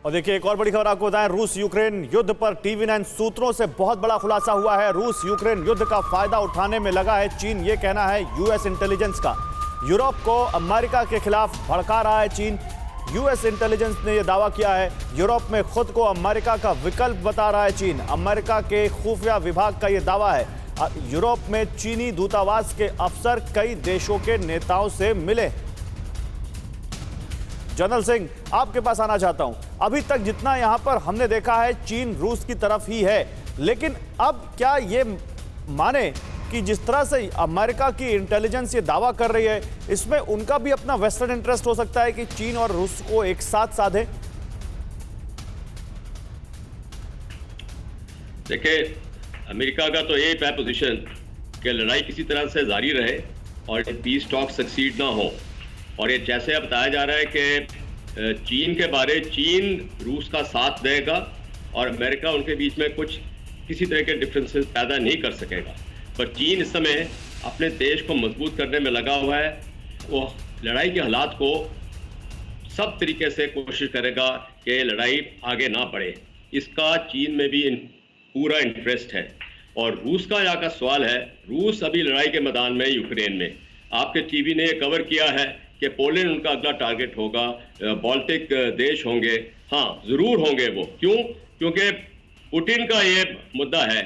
और देखिए एक और बड़ी खबर आपको बताएं, रूस यूक्रेन युद्ध पर TV9 सूत्रों से बहुत बड़ा खुलासा हुआ है। रूस यूक्रेन युद्ध का फायदा उठाने में लगा है चीन, ये कहना है यूएस इंटेलिजेंस का। यूरोप को अमेरिका के खिलाफ भड़का रहा है चीन। यूएस इंटेलिजेंस ने यह दावा किया है, यूरोप में खुद को अमेरिका का विकल्प बता रहा है चीन। अमेरिका के खुफिया विभाग का यह दावा है। यूरोप में चीनी दूतावास के अफसर कई देशों के नेताओं से मिले। जनरल सिंह, आपके पास आना चाहता हूं। अभी तक जितना यहां पर हमने देखा है चीन रूस की तरफ ही है, लेकिन अब क्या ये माने कि जिस तरह से अमेरिका की इंटेलिजेंस ये दावा कर रही है, इसमें उनका भी अपना वेस्टर्न इंटरेस्ट हो सकता है कि चीन और रूस को एक साथ साधे? देखिए, अमेरिका का तो यही तय पोजीशन कि लड़ाई किसी तरह से जारी रहे और पीस टॉक सक्सीड ना हो। और ये जैसे अब बताया जा रहा है कि चीन के बारे चीन रूस का साथ देगा और अमेरिका उनके बीच में कुछ किसी तरह के डिफरेंसेस पैदा नहीं कर सकेगा। पर चीन इस समय अपने देश को मजबूत करने में लगा हुआ है। वो लड़ाई के हालात को सब तरीके से कोशिश करेगा कि लड़ाई आगे ना बढ़े। इसका चीन में भी पूरा इंटरेस्ट है। और रूस का यहाँ का सवाल है, रूस अभी लड़ाई के मैदान में यूक्रेन में। आपके टीवी ने ये कवर किया है कि पोलैंड उनका अगला टारगेट होगा, बाल्टिक देश होंगे। हाँ, जरूर होंगे वो। क्यों? क्योंकि पुतिन का ये मुद्दा है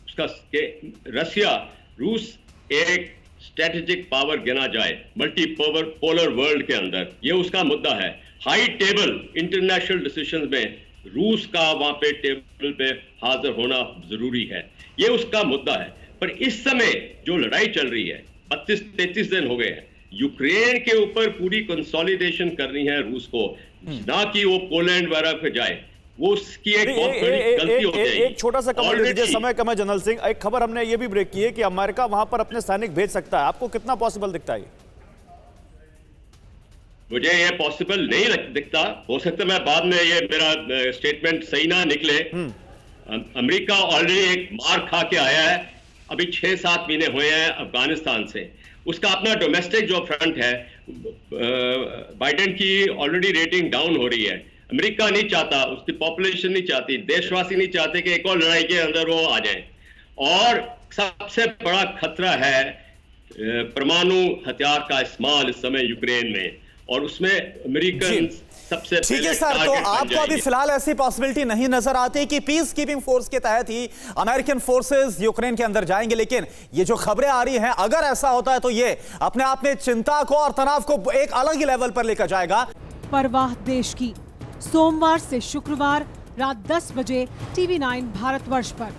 उसका कि रसिया रूस एक स्ट्रेटेजिक पावर गिना जाए मल्टी पोलर वर्ल्ड के अंदर, ये उसका मुद्दा है। हाई टेबल इंटरनेशनल डिसीजंस में रूस का वहां पे टेबल पे हाजिर होना जरूरी है, ये उसका मुद्दा है। पर इस समय जो लड़ाई चल रही है, 32-33 दिन हो गए हैं, यूक्रेन के ऊपर पूरी कंसोलिडेशन करनी है रूस को, ना कि वो पोलैंड वगैरह पे जाए। वो उसकी एक बहुत बड़ी गलती हो जाएगी। एक छोटा सा कमेंट दीजिए, समय कम है जनरल सिंह। एक खबर हमने ये भी ब्रेक की है कि अमेरिका वहां पर अपने सैनिक भेज सकता है। आपको कितना पॉसिबल दिखता है? मुझे ये पॉसिबल नहीं दिखता। हो सकता मैं बाद में ये मेरा स्टेटमेंट सही ना निकले। अमेरिका ऑलरेडी एक मार खा के आया है। अभी 6-7 महीने हुए हैं अफगानिस्तान से। उसका अपना डोमेस्टिक जो फ्रंट है, बाइडेन की ऑलरेडी रेटिंग डाउन हो रही है। अमेरिका नहीं चाहता, उसकी पॉपुलेशन नहीं चाहती, देशवासी नहीं चाहते कि एक और लड़ाई के अंदर वो आ जाए। और सबसे बड़ा खतरा है परमाणु हथियार का इस्तेमाल इस समय यूक्रेन में, और उसमें अमेरिकन सबसे ठीक है सर। तो आपको अभी फिलहाल ऐसी पॉसिबिलिटी नहीं नजर आती कि पीस कीपिंग फोर्स के तहत ही अमेरिकन फोर्सेस यूक्रेन के अंदर जाएंगे, लेकिन ये जो खबरें आ रही हैं, अगर ऐसा होता है तो ये अपने आप में चिंता को और तनाव को एक अलग ही लेवल पर लेकर जाएगा। परवाह देश की, सोमवार से शुक्रवार रात 10 बजे TV9 भारतवर्ष पर।